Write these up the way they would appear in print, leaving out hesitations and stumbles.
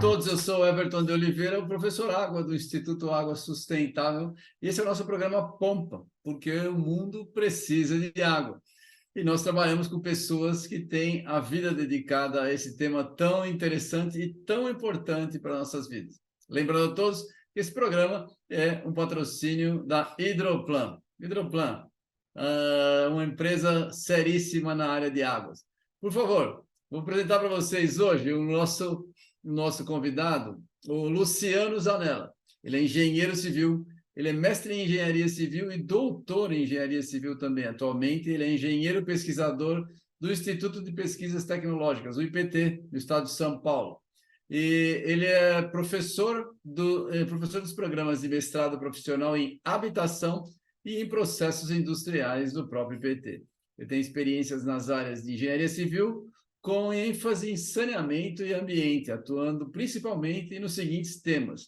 todos, eu sou Everton de Oliveira, o professor Água do Instituto Água Sustentável, e esse é o nosso programa Pompa, porque o mundo precisa de água. E nós trabalhamos com pessoas que têm a vida dedicada a esse tema tão interessante e tão importante para nossas vidas. Lembrando a todos que esse programa é um patrocínio da Hidroplan. Hidroplan, uma empresa seríssima na área de águas. Por favor, vou apresentar para vocês hoje o nosso convidado, o Luciano Zanella. Ele é engenheiro civil, ele é mestre em engenharia civil e doutor em engenharia civil também. Atualmente, ele é engenheiro pesquisador do Instituto de Pesquisas Tecnológicas, o IPT, do estado de São Paulo. E ele é professor dos programas de mestrado profissional em habitação e em processos industriais do próprio IPT. Ele tem experiências nas áreas de engenharia civil, com ênfase em saneamento e ambiente, atuando principalmente nos seguintes temas: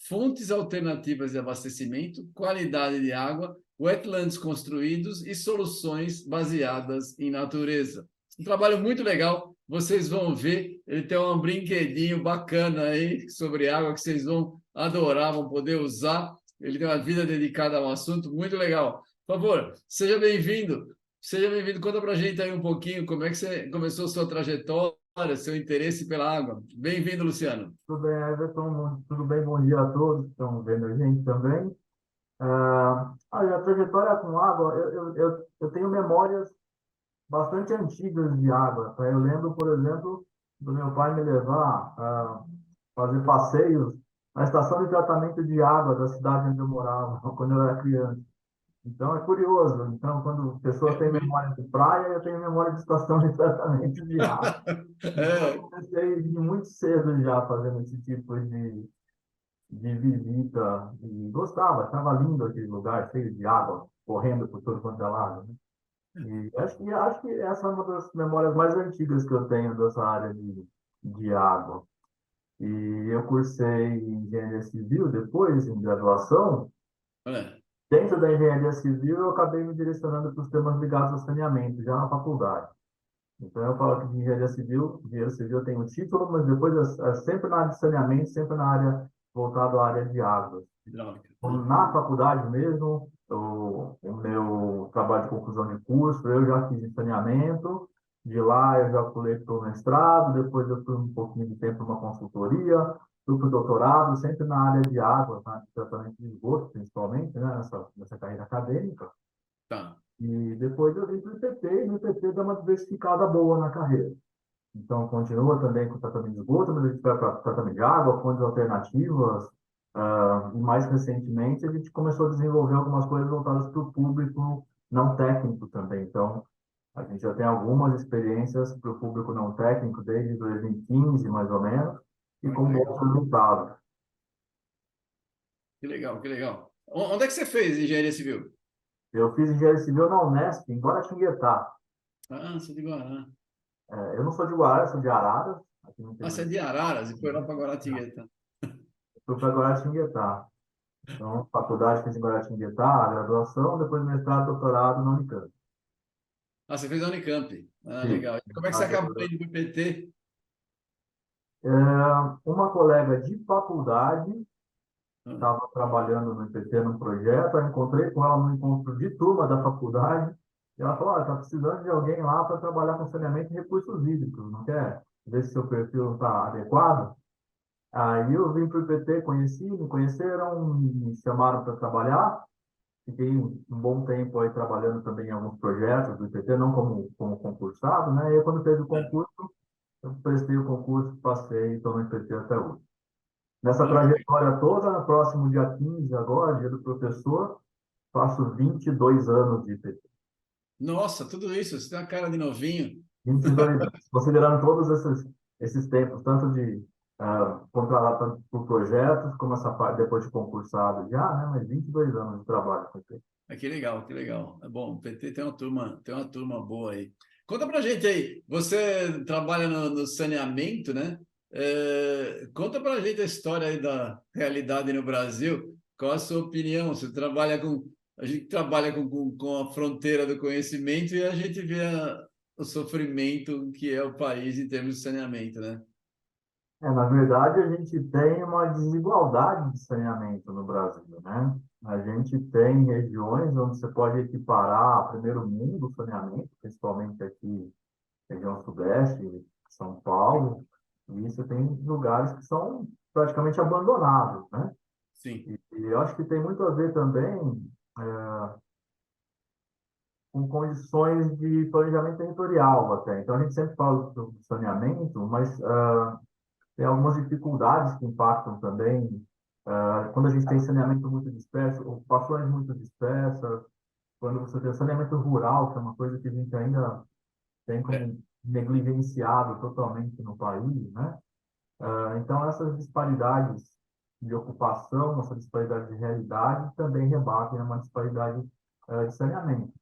fontes alternativas de abastecimento, qualidade de água, wetlands construídos e soluções baseadas em natureza. Um trabalho muito legal, vocês vão ver, ele tem um brinquedinho bacana aí sobre água que vocês vão adorar, vão poder usar. Ele tem uma vida dedicada a um assunto muito legal. Por favor, seja bem-vindo. Seja bem-vindo. Conta para a gente aí um pouquinho como é que você começou a sua trajetória, seu interesse pela água. Bem-vindo, Luciano. Tudo bem, Everton? Tudo bem? Bom dia a todos que estão vendo a gente também. A trajetória com água, eu tenho memórias bastante antigas de água. Tá? Eu lembro, por exemplo, do meu pai me levar a fazer passeios na estação de tratamento de água da cidade onde eu morava, quando eu era criança. Então, é curioso. Então, quando pessoas têm memória de praia, eu tenho memória de estação de tratamento de água. Então, eu É, comecei muito cedo já fazendo esse tipo de visita e gostava, estava lindo aquele lugar cheio de água, correndo por todo quanto é lado, né? E acho que essa é uma das memórias mais antigas que eu tenho dessa área de água. E eu cursei engenharia civil depois, em graduação. é. Dentro da engenharia civil, eu acabei me direcionando para os temas ligados ao saneamento, já na faculdade. Então, eu falo que de engenharia civil tem o título, mas depois é sempre na área de saneamento, sempre na área voltada à área de águas. Hidráulica. Então, na faculdade mesmo, o meu trabalho de conclusão de curso, eu já fiz em saneamento, de lá eu já pulei para o mestrado, depois eu fui um pouquinho de tempo numa consultoria, fui para o doutorado, sempre na área de água, tá? Tratamento de esgoto, principalmente, né? Nessa carreira acadêmica. Tá. E depois eu vim para o IPT, e no IPT dá uma diversificada boa na carreira. Então, continua também com tratamento de esgoto, mas a gente vai para tratamento de água, fontes alternativas, e mais recentemente a gente começou a desenvolver algumas coisas voltadas para o público não técnico também. Então, a gente já tem algumas experiências para o público não técnico desde 2015, mais ou menos, e Olha com que bons legal. resultados. Que legal, que legal. Onde é que você fez engenharia civil? Eu fiz engenharia civil na Unesp, em Guaratinguetá. Ah, você é de Guará. Eu não sou de Guará, eu sou de Araras, aqui no Ah, interior você é de de Araras e foi lá para São Paulo. Guaratinguetá. Fui para Guaratinguetá. Então, faculdade fiz em Guaratinguetá, graduação, depois mestrado, doutorado na Unicamp. Ah, você fez a Unicamp. Ah, Sim. legal. E como é que você acabou indo para o IPT? É, uma colega de faculdade Ah, estava trabalhando no IPT num projeto, eu encontrei com ela no encontro de turma da faculdade, e ela falou, está precisando de alguém lá para trabalhar com saneamento e recursos hídricos, não quer ver se seu perfil está adequado? Aí eu vim para o IPT, conheci, me conheceram, me chamaram para trabalhar, fiquei um bom tempo aí trabalhando também em alguns projetos do IPT, não como concursado, né? E aí, quando teve o é. concurso, eu prestei o concurso, passei e estou no IPT até hoje. Nessa Olha que trajetória toda, no próximo dia 15 agora, dia do professor, faço 22 anos de IPT. Nossa, tudo isso, você tem uma cara de novinho. 22 anos, considerando todos esses tempos, tanto de contratado por projetos, como essa parte depois de concursado já, né? Mas 22 anos de trabalho com IPT. Ah, que legal, que legal. É bom, o PT tem uma turma boa aí. Conta pra gente aí, você trabalha no saneamento, né? Conta pra gente a história aí da realidade no Brasil. Qual a sua opinião? Você trabalha com, a gente trabalha com a fronteira do conhecimento e a gente vê o sofrimento que é o país em termos de saneamento, né? Na verdade, a gente tem uma desigualdade de saneamento no Brasil, né? A gente tem regiões onde você pode equiparar a primeiro mundo o saneamento, principalmente aqui, região sudeste, São Paulo, e você tem lugares que são praticamente abandonados, né? Sim. E eu acho que tem muito a ver também com condições de planejamento territorial até. Então, a gente sempre fala do saneamento, mas tem algumas dificuldades que impactam também. Quando a gente tem saneamento muito disperso, ocupações muito dispersas, quando você tem saneamento rural, que é uma coisa que a gente ainda tem É, como negligenciado totalmente no país, né? Então, essas disparidades de ocupação, essa disparidade de realidade também rebatem uma disparidade de saneamento.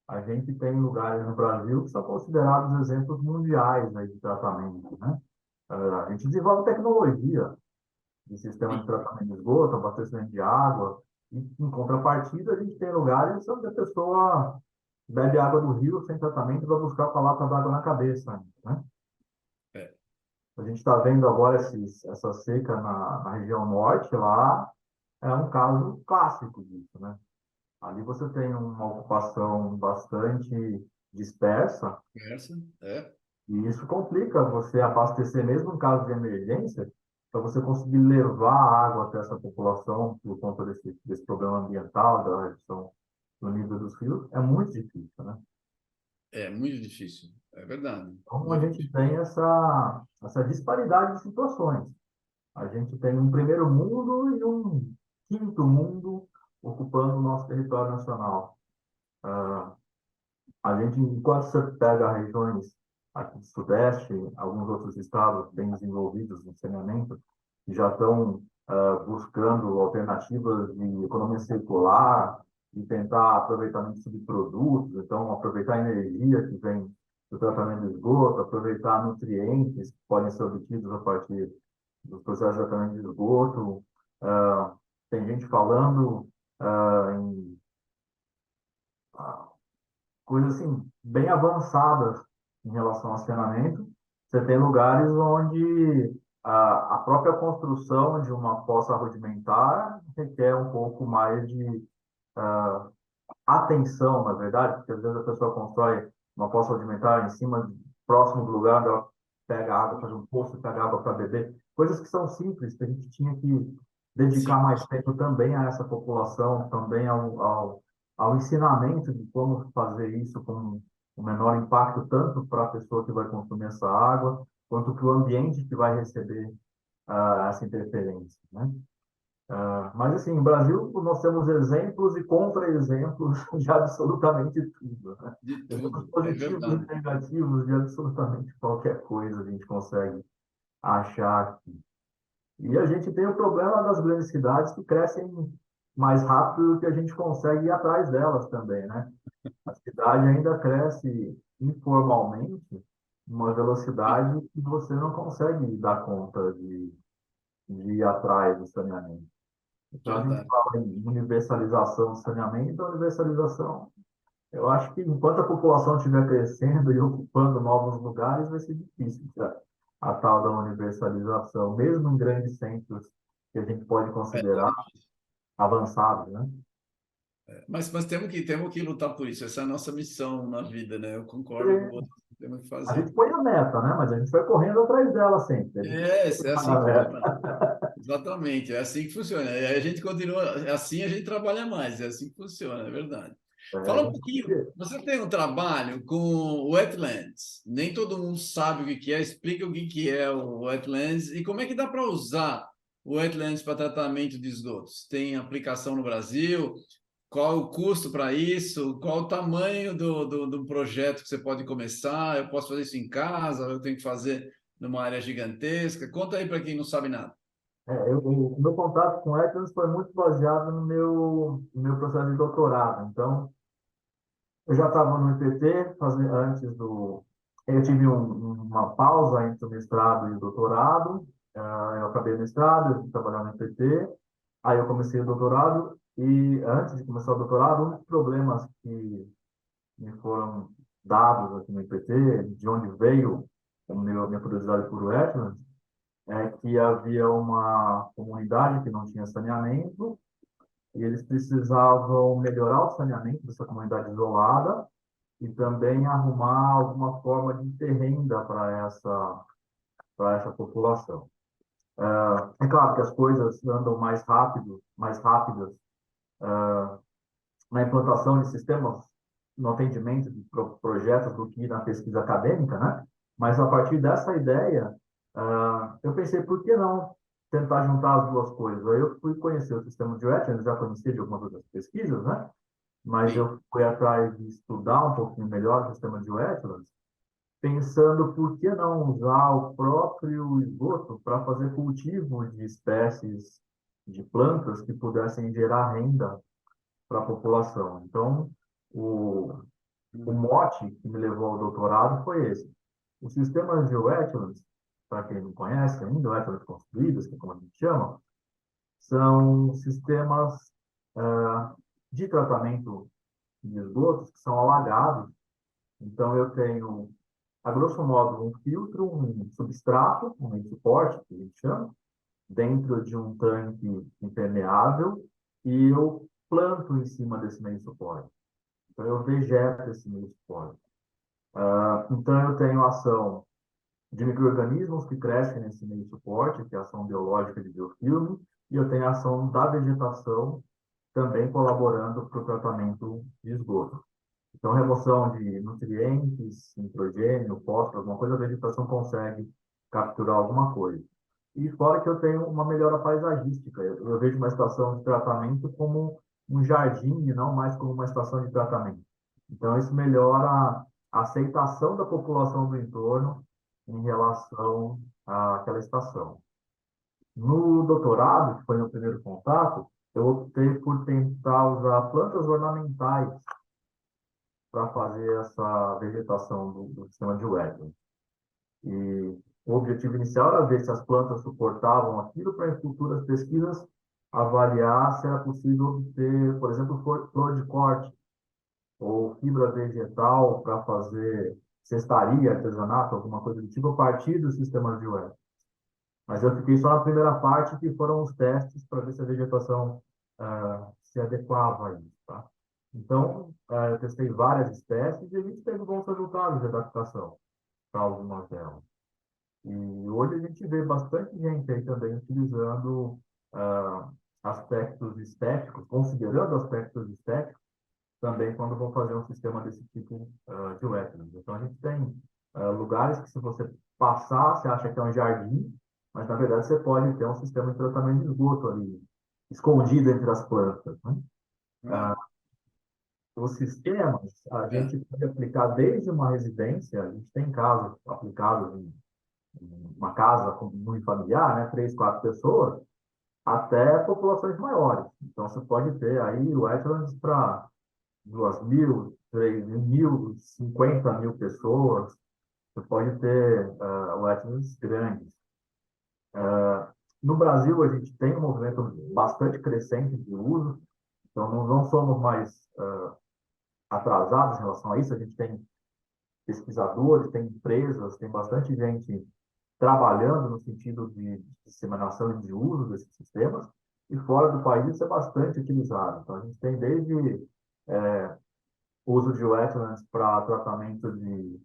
A gente tem lugares no Brasil que são considerados exemplos mundiais aí de tratamento, né? A gente desenvolve tecnologia de sistema de sim. tratamento de esgoto, abastecimento de água, e em contrapartida a gente tem lugares onde a pessoa bebe água do rio sem tratamento e vai buscar com a lata d'água na cabeça, né? É, A gente está vendo agora essa seca na região norte lá, é um caso clássico disso, né? Ali você tem uma ocupação bastante dispersa, essa, é. e isso complica você abastecer, mesmo em caso de emergência, para você conseguir levar a água até essa população por conta desse problema ambiental, da redução do nível dos rios, é muito difícil, né? É muito difícil. É verdade. Então, a Muito gente difícil. tem essa disparidade de situações. A gente tem um primeiro mundo e um quinto mundo ocupando o nosso território nacional. A gente, enquanto você pega regiões aqui do Sudeste, alguns outros estados bem desenvolvidos no saneamento, que já estão buscando alternativas de economia circular e tentar aproveitamento de subprodutos, então aproveitar a energia que vem do tratamento do esgoto, aproveitar nutrientes que podem ser obtidos a partir dos processos de tratamento de esgoto. Tem gente falando em coisas assim, bem avançadas em relação ao saneamento. Você tem lugares onde a própria construção de uma fossa rudimentar requer um pouco mais de atenção, na verdade, porque às vezes a pessoa constrói uma fossa rudimentar em cima, próximo do lugar onde ela pega água, faz um poço, pega água para beber, coisas que são simples, que a gente tinha que dedicar Sim. mais tempo também a essa população, também ao ensinamento de como fazer isso com o menor impacto, tanto para a pessoa que vai consumir essa água, quanto para o ambiente que vai receber essa interferência, né? Mas, assim, no Brasil, nós temos exemplos e contra-exemplos de absolutamente tudo, né? De Exemplos tudo. É positivos verdade. e negativos de absolutamente qualquer coisa a gente consegue achar. E a gente tem o problema das grandes cidades que crescem mais rápido do que a gente consegue ir atrás delas também, né? A cidade ainda cresce informalmente, uma Sim. velocidade que você não consegue dar conta de ir atrás do saneamento. Então, a gente Verdade. fala em universalização do saneamento, a universalização, eu acho que enquanto a população estiver crescendo e ocupando novos lugares, vai ser difícil a tal da universalização, mesmo em grandes centros que a gente pode É, é considerar difícil. avançados, né? Mas temos que lutar por isso. Essa é a nossa missão na vida, né? Eu concordo com E você. Temos que a gente fazer. põe a meta, né? Mas a gente vai correndo atrás dela sempre. A gente não É chega assim na que meta. funciona. Exatamente, é assim que funciona. A gente continua assim, a gente trabalha mais, é assim que funciona, é verdade. A Fala um gente pouquinho. Você tem um trabalho com wetlands. Nem todo mundo sabe o que que é. Explica o que que é o wetlands e como é que dá para usar o wetlands para tratamento de esgotos. Tem aplicação no Brasil? Qual é o custo para isso? Qual o tamanho do projeto que você pode começar? Eu posso fazer isso em casa? Eu tenho que fazer numa área gigantesca? Conta aí para quem não sabe nada. o meu contato com Etnas foi muito baseado no meu processo de doutorado. Então, eu já estava no IPT, antes do. Eu tive uma pausa entre o mestrado e o doutorado. Eu acabei o mestrado, eu fui trabalhar no IPT, aí eu comecei o doutorado, e antes de começar o doutorado, um dos problemas que me foram dados aqui no IPT, de onde veio a minha curiosidade por wetlands, é que havia uma comunidade que não tinha saneamento e eles precisavam melhorar o saneamento dessa comunidade isolada e também arrumar alguma forma de ter renda para essa população. É claro que as coisas andam mais rápidas na implantação de sistemas no atendimento de projetos do que na pesquisa acadêmica, né? Mas a partir dessa ideia, eu pensei, por que não tentar juntar as duas coisas? Aí eu fui conhecer o sistema de Wheatland, já conhecia de algumas outras pesquisas, né? Mas Sim. eu fui atrás de estudar um pouquinho melhor o sistema de Wheatland, pensando por que não usar o próprio esgoto para fazer cultivo de espécies de plantas que pudessem gerar renda para a população. Então, o, o mote que me levou ao doutorado foi esse. Os sistemas de wetlands, para quem não conhece ainda, wetlands construídos, que é como a gente chama, são sistemas de tratamento de esgotos que são alagados. Então, eu tenho, a grosso modo, um filtro, um substrato, um suporte, que a gente chama, dentro de um tanque impermeável, e eu planto em cima desse meio suporte. Então, eu vegeto esse meio suporte. Então, eu tenho ação de micro-organismos que crescem nesse meio suporte, que é a ação biológica de biofilme, e eu tenho a ação da vegetação também colaborando para o tratamento de esgoto. Então, remoção de nutrientes, nitrogênio, fósforo, alguma coisa, a vegetação consegue capturar alguma coisa. E fora que eu tenho uma melhora paisagística. Eu vejo uma estação de tratamento como um jardim e não mais como uma estação de tratamento. Então, isso melhora a aceitação da população do entorno em relação àquela estação. No doutorado, que foi meu primeiro contato, eu optei por tentar usar plantas ornamentais para fazer essa vegetação do sistema de wetland. E o objetivo inicial era ver se as plantas suportavam aquilo para em futuras pesquisas avaliar se era possível obter, por exemplo, flor de corte ou fibra vegetal para fazer cestaria, artesanato, alguma coisa do tipo, a partir dos sistemas de web. Mas eu fiquei só na primeira parte, que foram os testes para ver se a vegetação se adequava a isso, tá? Então, eu testei várias espécies e a gente teve bons resultados de adaptação para algumas delas. E hoje a gente vê bastante gente aí também utilizando aspectos estéticos, considerando aspectos estéticos, também quando vão fazer um sistema desse tipo de wetlands. Então a gente tem lugares que se você passar, você acha que é um jardim, mas na verdade você pode ter um sistema de tratamento de esgoto ali, escondido entre as plantas, né? Olha, Os sistemas a é, gente pode aplicar desde uma residência, a gente tem casos aplicados em uma casa unifamiliar, né, 3, 4 pessoas, até populações maiores. Então, você pode ter aí wetlands para 2.000, 3.000, 50.000 pessoas. Você pode ter wetlands grandes. No Brasil, a gente tem um movimento bastante crescente de uso, então não somos mais atrasados em relação a isso. A gente tem pesquisadores, tem empresas, tem bastante gente trabalhando no sentido de disseminação e de uso desses sistemas, e fora do país isso é bastante utilizado. Então, a gente tem desde uso de wetlands para tratamento de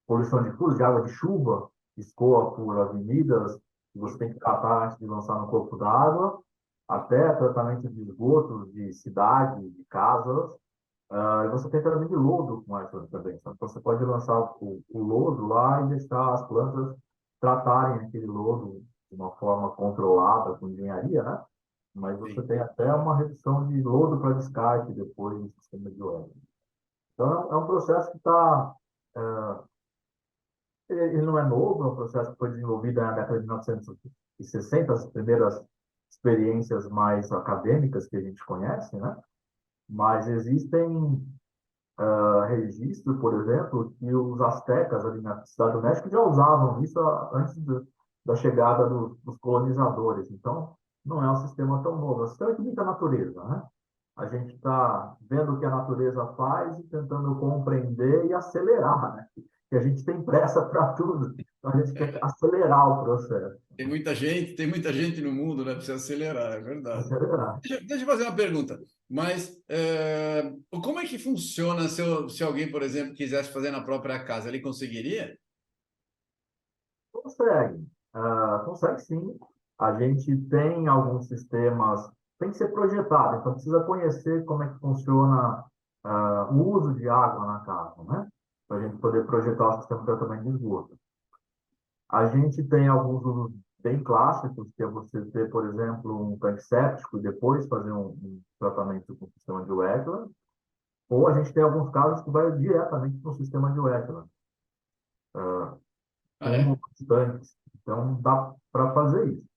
poluição difusa, de água de chuva, que escoa por avenidas, que você tem que tratar antes de lançar no corpo d'água, até tratamento de esgotos, de cidade, de casas. E você tem tratamento de lodo com wetlands também. Então, você pode lançar o lodo lá e deixar as plantas tratarem aquele lodo de uma forma controlada, com engenharia, né? Mas você sim. tem até uma redução de lodo para descarte depois do sistema de wetlands. Então, é um processo que está. Ele não é novo, é um processo que foi desenvolvido na década de 1960, as primeiras experiências mais acadêmicas que a gente conhece, né? Mas existem registros, por exemplo, que os astecas ali na cidade do México já usavam isso antes da chegada dos colonizadores. Então, não é um sistema tão novo, é um sistema que imita a natureza, né? A gente está vendo o que a natureza faz e tentando compreender e acelerar, né? que a gente tem pressa para tudo, então a gente quer acelerar o processo. Tem muita gente no mundo, né? Precisa acelerar, é verdade. Acelerar. Deixa eu fazer uma pergunta. Mas como é que funciona se alguém, por exemplo, quisesse fazer na própria casa? Ele conseguiria? Consegue, consegue sim. A gente tem alguns sistemas, tem que ser projetado, então precisa conhecer como é que funciona o uso de água na casa, né? Para a gente poder projetar o sistema de tratamento de esgoto. A gente tem alguns usos bem clássicos, que é você ter, por exemplo, um tanque séptico e depois fazer um tratamento com o sistema de Wetland, ou a gente tem alguns casos que vai diretamente para o sistema de Wetland, Ah, como é? os tanques. Então, dá para fazer isso.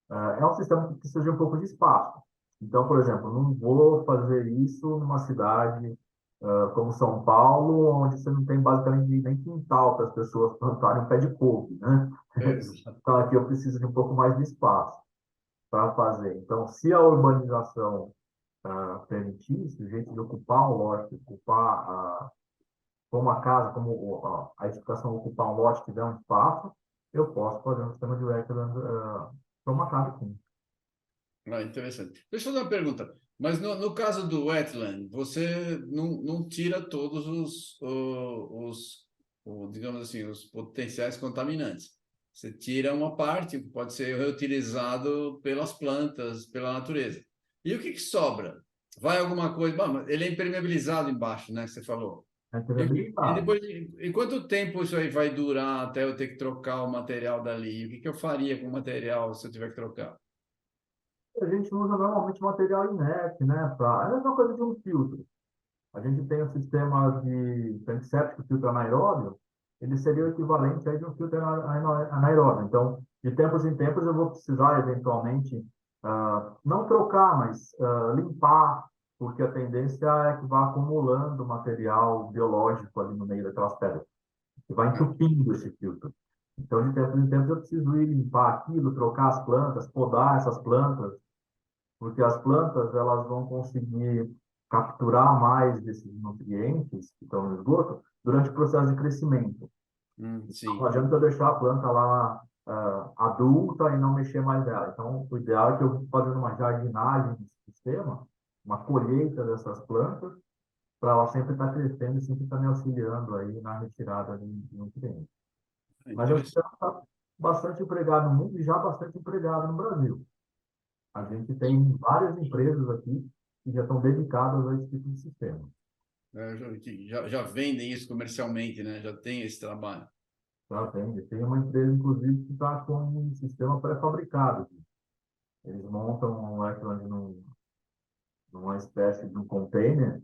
É um sistema que precisa de um pouco de espaço. Então, por exemplo, não vou fazer isso numa cidade como São Paulo, onde você não tem basicamente nem quintal para as pessoas plantarem um pé de couve, né? Exato. Então, aqui eu preciso de um pouco mais de espaço para fazer. Então, se a urbanização permitir, se o jeito de ocupar um lote, ocupar como a casa, como a edificação ocupar um lote que der um espaço, eu posso fazer um sistema de wetland para uma casa, sim. Ah, interessante. Deixa eu fazer uma pergunta. Mas no caso do wetland, você não tira todos digamos assim, os potenciais contaminantes. Você tira uma parte, que pode ser reutilizado pelas plantas, pela natureza. E o que sobra? Vai alguma coisa? Bom, ele é impermeabilizado embaixo, né? Que você falou. É E habilitado. depois, em quanto tempo isso aí vai durar até eu ter que trocar o material dali? O que eu faria com o material se eu tiver que trocar? A gente usa normalmente material inerte, né? É a mesma coisa de um filtro. A gente tem o sistema de tanque séptico filtro anaeróbio, ele seria o equivalente aí de um filtro anaeróbio. Então, de tempos em tempos, eu vou precisar, eventualmente, não trocar, mas limpar, porque a tendência é que vá acumulando material biológico ali no meio daquelas pedras, que vai entupindo esse filtro. Então, de tempos em tempos, eu preciso ir limpar aquilo, trocar as plantas, podar essas plantas, porque as plantas elas vão conseguir capturar mais desses nutrientes que estão no esgoto durante o processo de crescimento. Não Sim. adianta eu deixar a planta lá adulta e não mexer mais nela. Então, o ideal é que eu faça uma jardinagem desse sistema, uma colheita dessas plantas, para ela sempre estar crescendo e sempre estar me auxiliando aí na retirada de nutrientes. É Mas é um interessante. sistema que está bastante empregado no mundo e já bastante empregado no Brasil. A gente tem várias empresas aqui que já estão dedicadas a esse tipo de sistema. Já vendem isso comercialmente, né? Já tem esse trabalho. Tá? Tem uma empresa, inclusive, que está com um sistema pré-fabricado. Eles montam um Equland numa espécie de um container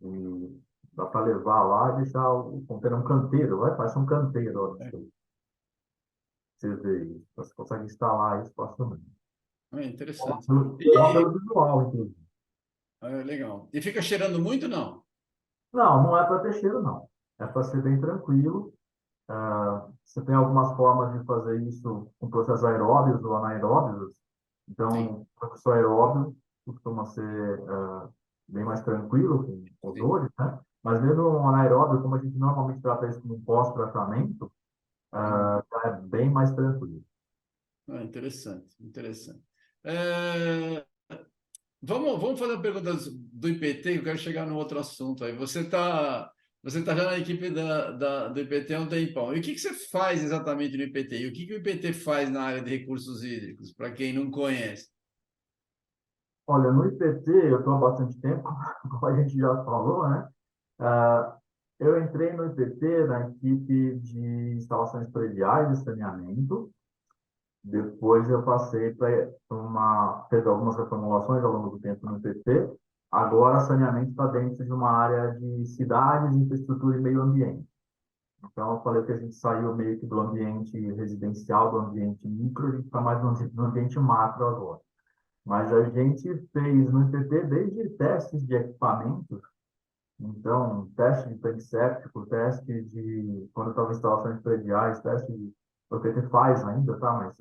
e dá para levar lá e deixar o container um canteiro, vai, parece um canteiro, ó, É, você vê isso. Você consegue instalar isso facilmente. é interessante. Só pelo visual, inclusive. Legal. E fica cheirando muito, não? Não, não é para ter cheiro, não. É para ser bem tranquilo. Você tem algumas formas de fazer isso com processos aeróbios ou anaeróbios. Sim, Então, o processo aeróbio costuma ser bem mais tranquilo, com sim. odores, né? Mas mesmo o anaeróbio, como a gente normalmente trata isso como um pós-tratamento, Uhum. já é bem mais tranquilo. Interessante, interessante. É, vamos fazer a pergunta do IPT, eu quero chegar no outro assunto aí. Você tá já na equipe do IPT há um tempão. E o que você faz exatamente no IPT? E o que o IPT faz na área de recursos hídricos, para quem não conhece? Olha, no IPT, eu estou há bastante tempo, como a gente já falou, né? Ah, eu entrei no IPT na equipe de instalações prediais e saneamento. Depois eu passei para teve algumas reformulações ao longo do tempo no PT. Agora, saneamento está dentro de uma área de cidades, infraestrutura e meio ambiente. Então, eu falei que a gente saiu meio que do ambiente residencial, do ambiente micro, a gente está mais no ambiente macro agora. Mas a gente fez no IPT desde testes de equipamentos, então, teste de tanque séptico, teste de, quando estava em instalações prediais, teste de, o IPT faz ainda, tá? Mas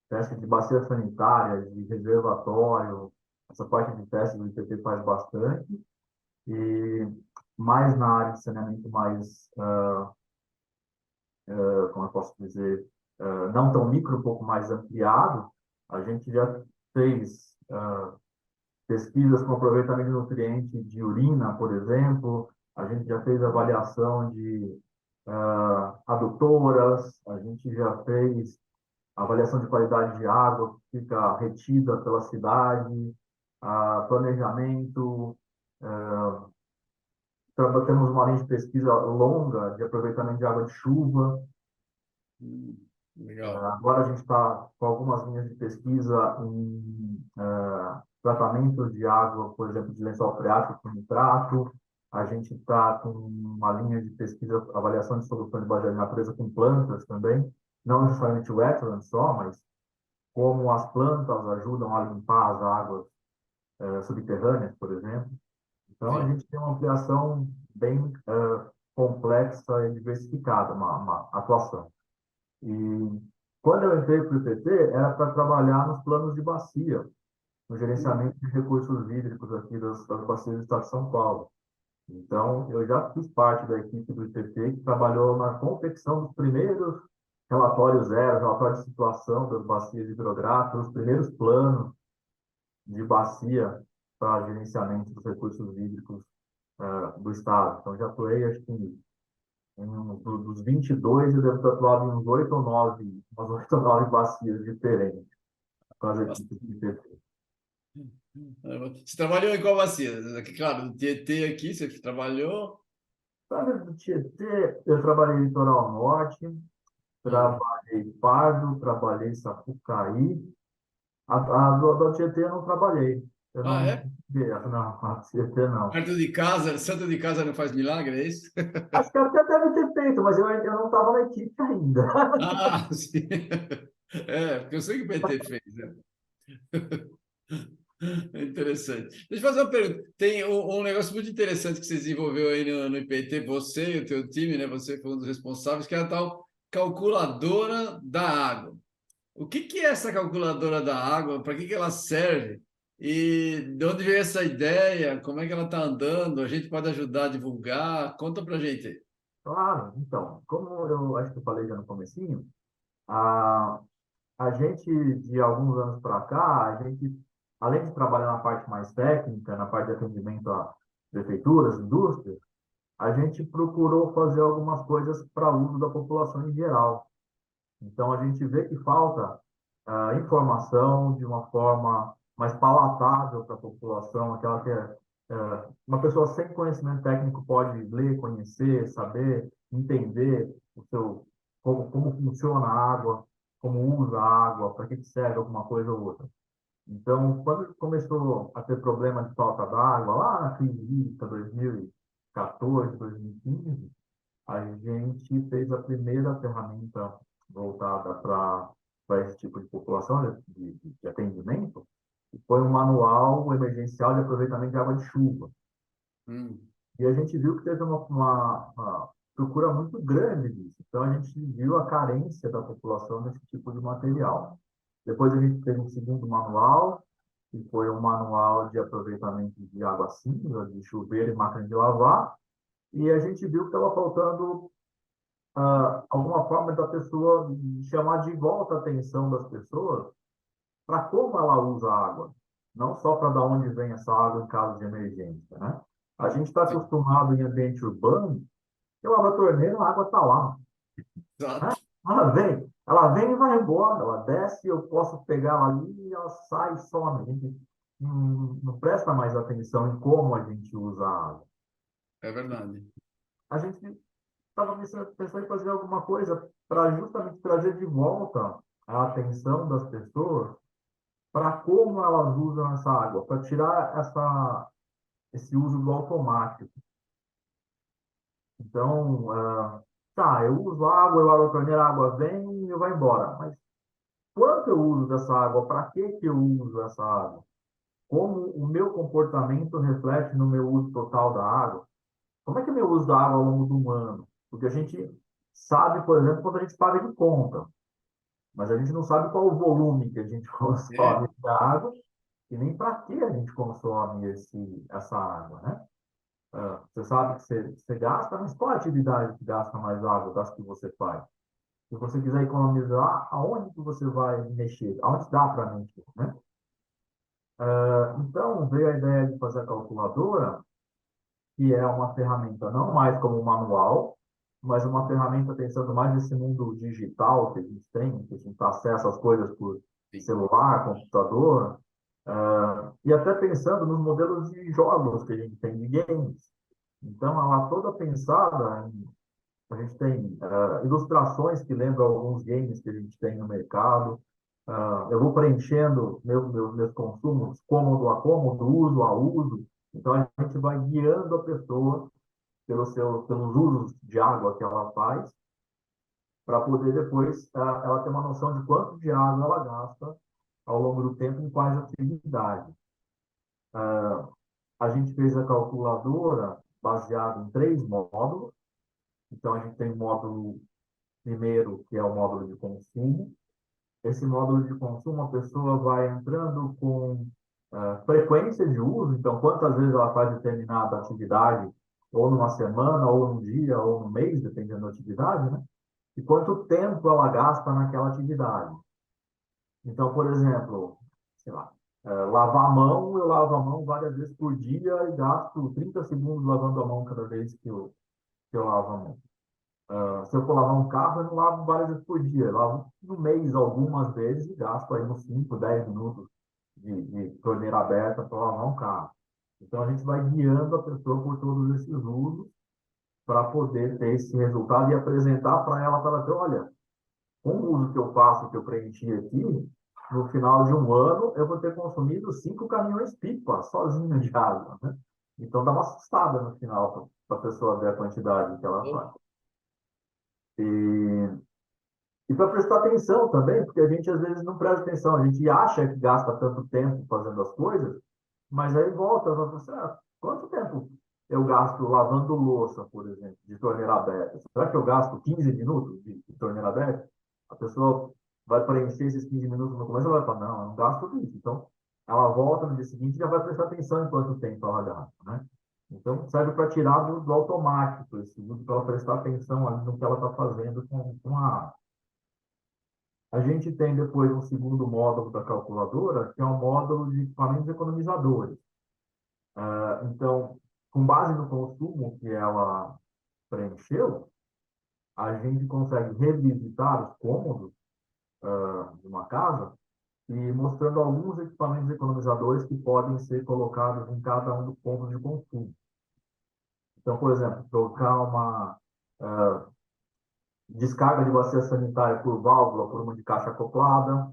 teste de bacia sanitária, de reservatório, essa parte de teste do IPT faz bastante, e mais na área de saneamento mais como eu posso dizer, não tão micro, um pouco mais ampliado, a gente já fez pesquisas com aproveitamento de nutriente de urina, por exemplo, a gente já fez avaliação de adutoras, a gente já fez avaliação de qualidade de água que fica retida pela cidade, planejamento, temos uma linha de pesquisa longa de aproveitamento de água de chuva. Hum, legal. Agora a gente está com algumas linhas de pesquisa em tratamento de água, por exemplo, de lençol freático com nitrato. A gente está com uma linha de pesquisa, avaliação de soluções de base de natureza com plantas também, não necessariamente wetlands só, mas como as plantas ajudam a limpar as águas subterrâneas, por exemplo. Então, a Sim. gente tem uma ampliação bem complexa e diversificada, uma atuação. E quando eu entrei para o IPT, era para trabalhar nos planos de bacia, no Hum, gerenciamento de recursos hídricos aqui das bacias do estado de São Paulo. Então, eu já fiz parte da equipe do IPT que trabalhou na confecção dos primeiros relatórios zero, relatório de situação das bacias hidrográficas, os primeiros planos de bacia para gerenciamento dos recursos hídricos do estado. Então, já atuei, acho que dos 22, eu devo ter atuado em uns 8 ou 9, umas 8 ou 9 bacias diferentes com as equipes de IPT. Você trabalhou em qual bacia? Claro, no Tietê aqui, você trabalhou. Para do Tietê, eu trabalhei em Litoral Norte, Ah, trabalhei Pardo, trabalhei Sapucaí. A do Tietê eu não trabalhei. Eu não, é? não, a Tietê não. Perto de casa, santo de casa não faz milagre, é isso? Acho que até deve ter feito, mas eu não estava na equipe ainda. Ah, sim. É, porque eu sei que o PT fez, né? É interessante. Deixa eu fazer uma pergunta. Tem um negócio muito interessante que você desenvolveu aí no IPT, você e o teu time, né? Você foi um dos responsáveis, que é a tal calculadora da água. O que é essa calculadora da água? Para que ela serve? E de onde veio essa ideia? Como é que ela está andando? A gente pode ajudar a divulgar? Conta para a gente. Claro, então, como eu acho que eu falei já no comecinho, a, a gente, de alguns anos para cá, a gente, além de trabalhar na parte mais técnica, na parte de atendimento a prefeituras, indústrias, a gente procurou fazer algumas coisas para uso da população em geral. Então, a gente vê que falta informação de uma forma mais palatável para a população, aquela que uma pessoa sem conhecimento técnico pode ler, conhecer, saber, entender como funciona a água, como usa a água, para que serve alguma coisa ou outra. Então, quando começou a ter problema de falta d'água, lá na crise hídrica 2014, 2015, a gente fez a primeira ferramenta voltada para esse tipo de população, de atendimento, que foi um manual emergencial de aproveitamento de água de chuva. Hum, E a gente viu que teve uma procura muito grande disso. Então, a gente viu a carência da população desse tipo de material. Depois, a gente teve um segundo manual, que foi um manual de aproveitamento de água cinza, de chuveiro e máquina de lavar. E a gente viu que estava faltando alguma forma da pessoa chamar de volta a atenção das pessoas para como ela usa a água, não só para dar onde vem essa água em caso de emergência, né? A gente está sim, acostumado em ambiente urbano, eu abro a torneira, a água está lá, né? exato. Ela vem e vai embora, ela desce, eu posso pegar ela ali e ela sai e some. A gente não presta mais atenção em como a gente usa a água. É verdade. A gente estava pensando em fazer alguma coisa para justamente trazer de volta a atenção das pessoas para como elas usam essa água, para tirar esse uso do automático. Então, tá, eu uso água, eu abro a torneira, a água vem e eu vou embora. Mas quanto eu uso dessa água? Para que eu uso essa água? Como o meu comportamento reflete no meu uso total da água? Como é que é o meu uso da água ao longo do ano? Porque a gente sabe, por exemplo, quando a gente paga de conta, mas a gente não sabe qual o volume que a gente É, consome de água e nem para que a gente consome essa água, né? Você sabe que você gasta, mas qual a atividade que gasta mais água das que você faz? Se você quiser economizar, aonde que você vai mexer? Aonde dá para mexer, né? Então, veio a ideia de fazer a calculadora, que é uma ferramenta não mais como um manual, mas uma ferramenta pensando mais nesse mundo digital que a gente tem, que a gente acessa as coisas por celular, computador, e até pensando nos modelos de jogos que a gente tem, de games. Então, ela toda pensada em a gente tem ilustrações que lembram alguns games que a gente tem no mercado. Eu vou preenchendo meus consumos cômodo a cômodo, uso a uso. Então, a gente vai guiando a pessoa pelos usos de água que ela faz, para poder depois ela ter uma noção de quanto de água ela gasta ao longo do tempo em quais atividades. A gente fez a calculadora baseada em 3 módulos. Então, a gente tem o módulo primeiro, que é o módulo de consumo. Esse módulo de consumo, a pessoa vai entrando com frequência de uso, então quantas vezes ela faz determinada atividade, ou numa semana, ou num dia, ou no mês, dependendo da atividade, né? E quanto tempo ela gasta naquela atividade. Então, por exemplo, sei lá, lavar a mão, eu lavo a mão várias vezes por dia e gasto 30 segundos lavando a mão cada vez que eu lavo a mão. Se eu for lavar um carro, eu não lavo várias vezes por dia. Eu lavo no mês algumas vezes e gasto aí uns 5, 10 minutos de torneira aberta para lavar um carro. Então, a gente vai guiando a pessoa por todos esses usos para poder ter esse resultado e apresentar para ela ter, olha, com o uso que eu faço, que eu preenchi aqui, no final de um ano, eu vou ter consumido 5 caminhões-pipa sozinho de água, né? Então, dá uma assustada no final para a pessoa ver a quantidade que ela faz. E para prestar atenção também, porque a gente às vezes não presta atenção, a gente acha que gasta tanto tempo fazendo as coisas, mas aí volta, vai assim, quanto tempo eu gasto lavando louça, por exemplo, de torneira aberta? Será que eu gasto 15 minutos de torneira aberta? A pessoa vai preencher esses 15 minutos no começo, ela vai falar, não, eu não gasto isso. Então, ela volta no dia seguinte e já vai prestar atenção em quanto tempo ela gasta, né? Então, serve para tirar do automático esse uso, para ela prestar atenção ali no que ela está fazendo com a água. A gente tem depois um segundo módulo da calculadora, que é um módulo de equipamentos economizadores. Então, com base no consumo que ela preencheu, a gente consegue revisitar os cômodos de uma casa e mostrando alguns equipamentos economizadores que podem ser colocados em cada um dos pontos de consumo. Então, por exemplo, trocar uma descarga de bacia sanitária por válvula por uma de caixa acoplada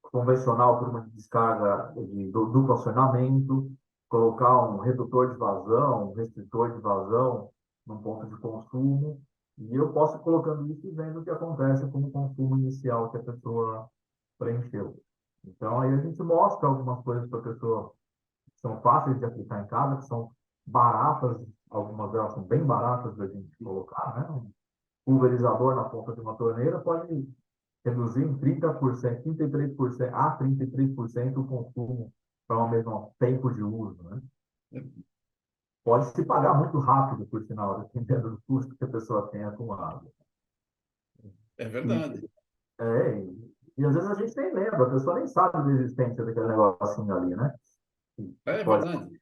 convencional por uma descarga de duplo acionamento, colocar um redutor de vazão, um restritor de vazão num ponto de consumo, e eu posso ir colocando isso e vendo o que acontece com o consumo inicial que a pessoa preencheu. Então, aí a gente mostra algumas coisas para a pessoa que são fáceis de aplicar em casa, que são baratas, algumas delas são bem baratas da gente colocar, né? Um pulverizador na ponta de uma torneira pode reduzir em 30%, 33% a 33% o consumo para o mesmo tempo de uso, né? Pode se pagar muito rápido, por sinal, dependendo do custo que a pessoa tenha com a água. É E, verdade. e às vezes a gente nem lembra, a pessoa nem sabe da existência daquele negocinho ali, né? Que É pode. verdade.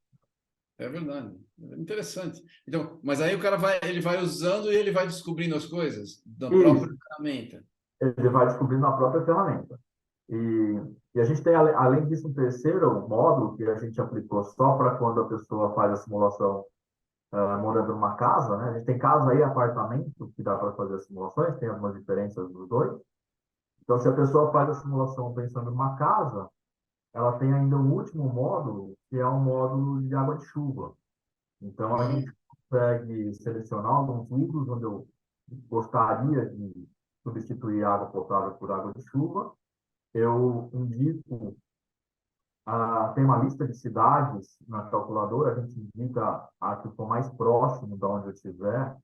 É verdade. É interessante. Então, mas aí o cara vai, ele vai usando e ele vai descobrindo as coisas da própria Isso, ferramenta. ele vai descobrindo a própria ferramenta. E a gente tem, além disso, um terceiro módulo que a gente aplicou só para quando a pessoa faz a simulação morando numa casa, né? A gente tem casa e apartamento que dá para fazer as simulações, tem algumas diferenças dos dois. Então, se a pessoa faz a simulação pensando numa casa, ela tem ainda um último módulo, que é um módulo de água de chuva. Então, a gente consegue selecionar alguns usos onde eu gostaria de substituir água potável por água de chuva. Eu indico, tem uma lista de cidades na calculadora, a gente indica a que for mais próximo de onde eu estiver,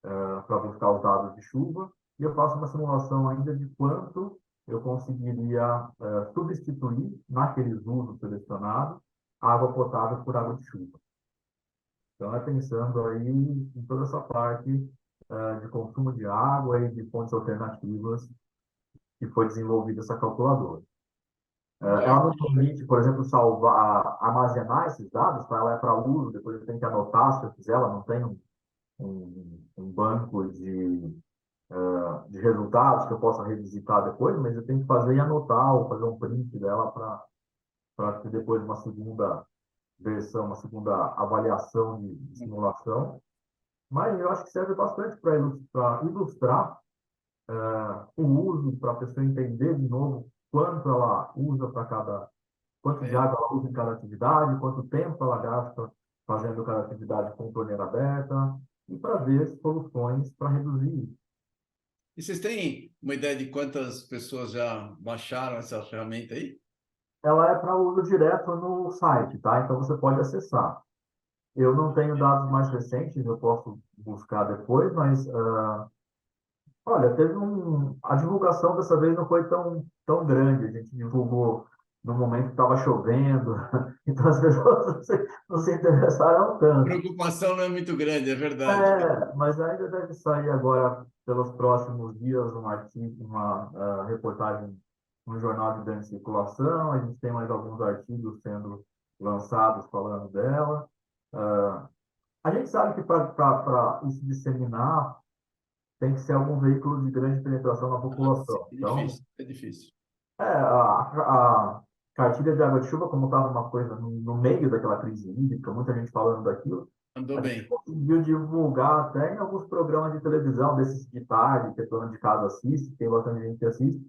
para buscar os dados de chuva, e eu faço uma simulação ainda de quanto eu conseguiria substituir, naqueles usos selecionados, a água potável por água de chuva. Então, é pensando aí em toda essa parte de consumo de água e de fontes alternativas que foi desenvolvida essa calculadora. Ela não permite, por exemplo, salvar, armazenar esses dados, tá? Ela é para uso, depois eu tenho que anotar se eu quiser, ela não tem um banco de resultados que eu possa revisitar depois, mas eu tenho que fazer e anotar ou fazer um print dela para ter depois uma segunda versão, uma segunda avaliação de simulação. Mas eu acho que serve bastante para ilustrar o uso, para a pessoa entender de novo quanto ela usa para quanto de água ela usa em cada atividade, quanto tempo ela gasta fazendo cada atividade com torneira aberta, e para ver soluções para reduzir isso. E vocês têm uma ideia de quantas pessoas já baixaram essa ferramenta aí? Ela é para uso direto no site, tá? Então você pode acessar. Eu não tenho dados mais recentes, eu posso buscar depois, mas olha, a divulgação dessa vez não foi tão grande. A gente divulgou no momento que estava chovendo, então as pessoas não se interessaram A tanto. preocupação não é muito grande, é verdade. Mas ainda deve sair agora, pelos próximos dias, um artigo, uma reportagem no jornal de grande circulação. A gente tem mais alguns artigos sendo lançados falando dela. Ah, a gente sabe que para isso disseminar, tem que ser algum veículo de grande penetração na Ah, sim, população. é Então, difícil, é difícil. a cartilha de água de chuva, como estava uma coisa no meio daquela crise hídrica, muita gente falando daquilo, Andou a gente bem. conseguiu divulgar até em alguns programas de televisão, desses de tarde, que a dona de casa assiste, tem bastante gente que assiste,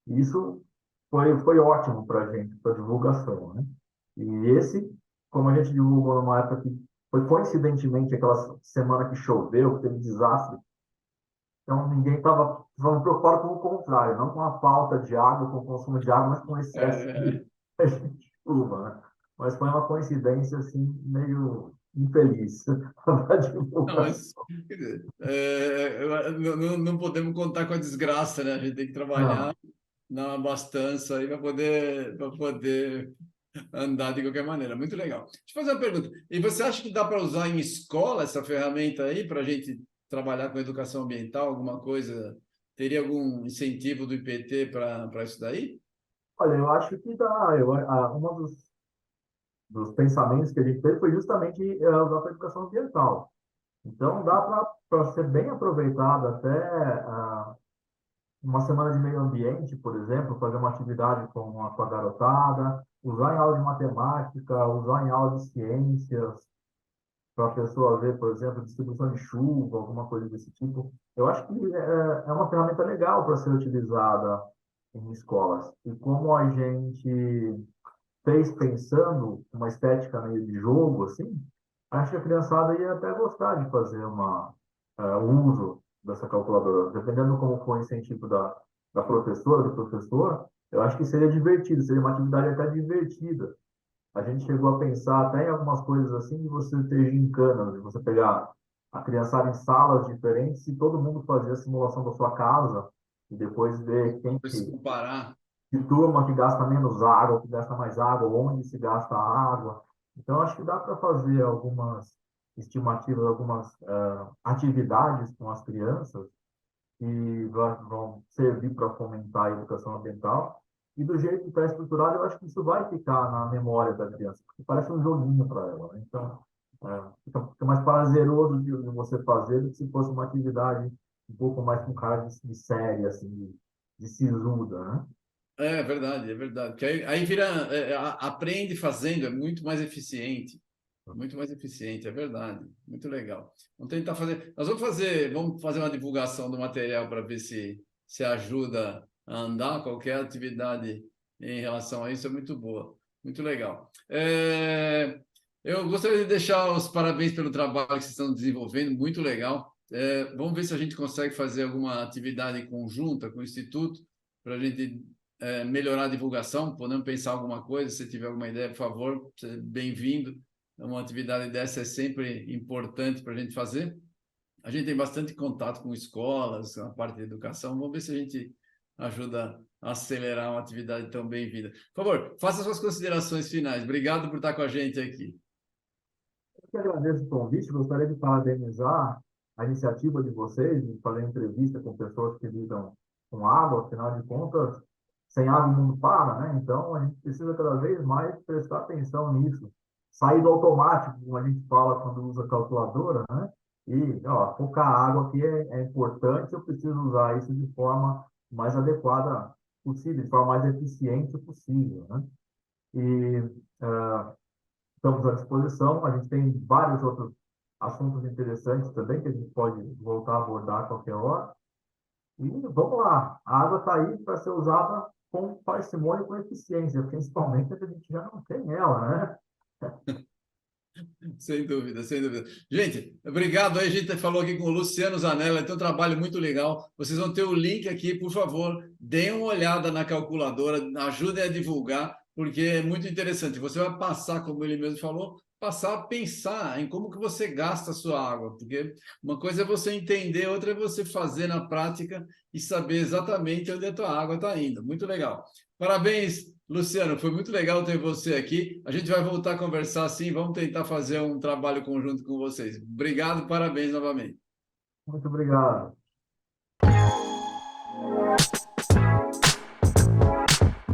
e isso foi ótimo para a gente, para divulgação, né? E esse, como a gente divulgou numa época que foi coincidentemente aquela semana que choveu, que teve desastre, então ninguém estava preocupado com o contrário, não com a falta de água, com o consumo de água, mas com o excesso É, de chuva, né? Mas foi uma coincidência assim meio infeliz para não, divulgação. mas quer dizer, não podemos contar com a desgraça, né? A gente tem que trabalhar Não, na abastança aí para poder andar de qualquer maneira. Muito legal. Deixa eu fazer uma pergunta. E você acha que dá para usar em escola essa ferramenta aí para a gente trabalhar com educação ambiental, alguma coisa? Teria algum incentivo do IPT para isso daí? olha, eu acho que dá. Uma dos pensamentos que a gente teve foi justamente usar para educação ambiental. Então, dá para ser bem aproveitado até uma semana de meio ambiente, por exemplo, fazer uma atividade com a garotada, usar em aula de matemática, usar em aula de ciências, para a pessoa ver, por exemplo, distribuição de chuva, alguma coisa desse tipo. Eu acho que é uma ferramenta legal para ser utilizada em escolas. E como a gente fez pensando uma estética meio de jogo, assim, acho que a criançada ia até gostar de fazer o uso dessa calculadora. Dependendo como for o incentivo da professora, do professor, eu acho que seria divertido, seria uma atividade até divertida. A gente chegou a pensar até em algumas coisas assim, de você ter gincanas, de você pegar a criançada em salas diferentes e todo mundo fazer a simulação da sua casa e depois ver quem Para se comparar. que turma que gasta menos água, que gasta mais água, onde se gasta a água. Então, acho que dá para fazer algumas estimativas, algumas atividades com as crianças que vão servir para fomentar a educação ambiental. E do jeito que está estruturado, eu acho que isso vai ficar na memória da criança, porque parece um joguinho para ela, né? Então, fica mais prazeroso de você fazer do que se fosse uma atividade um pouco mais com cara de série, assim, de sisuda, né? É verdade, é verdade. Porque aí vira, aprende fazendo, é muito mais eficiente. Muito mais eficiente, é verdade. Muito legal. Vamos tentar fazer. Vamos fazer uma divulgação do material para ver se ajuda a andar. Qualquer atividade em relação a isso é muito boa. Muito legal. Eu gostaria de deixar os parabéns pelo trabalho que vocês estão desenvolvendo, muito legal. Vamos ver se a gente consegue fazer alguma atividade conjunta com o Instituto para a gente melhorar a divulgação. Podemos pensar alguma coisa. Se tiver alguma ideia, por favor, bem-vindo. Uma atividade dessa é sempre importante para a gente fazer. A gente tem bastante contato com escolas, a parte de educação. Vamos ver se a gente ajuda a acelerar uma atividade tão bem-vinda. Por favor, faça suas considerações finais. Obrigado por estar com a gente aqui. Eu que agradeço o convite, gostaria de parabenizar a iniciativa de vocês de fazer entrevista com pessoas que lidam com água, afinal de contas, sem água o mundo para, né? Então, a gente precisa cada vez mais prestar atenção nisso. Sair do automático, como a gente fala quando usa calculadora, né? E, ó, pouca água aqui é importante, eu preciso usar isso de forma mais adequada possível, de forma mais eficiente possível, né? E estamos à disposição. A gente tem vários outros assuntos interessantes também que a gente pode voltar a abordar a qualquer hora. E vamos lá, a água está aí para ser usada com parcimônia e com eficiência, principalmente porque a gente já não tem ela, né? Sem dúvida, sem dúvida. Gente, obrigado aí. A gente falou aqui com o Luciano Zanella, ele tem um trabalho muito legal. Vocês vão ter o link aqui, por favor, deem uma olhada na calculadora, ajudem a divulgar, porque é muito interessante. Você vai passar, como ele mesmo falou, passar a pensar em como que você gasta a sua água, porque uma coisa é você entender, outra é você fazer na prática e saber exatamente onde a tua água está indo. Muito legal. Parabéns, Luciano, foi muito legal ter você aqui. A gente vai voltar a conversar assim, vamos tentar fazer um trabalho conjunto com vocês. Obrigado, parabéns novamente. Muito obrigado.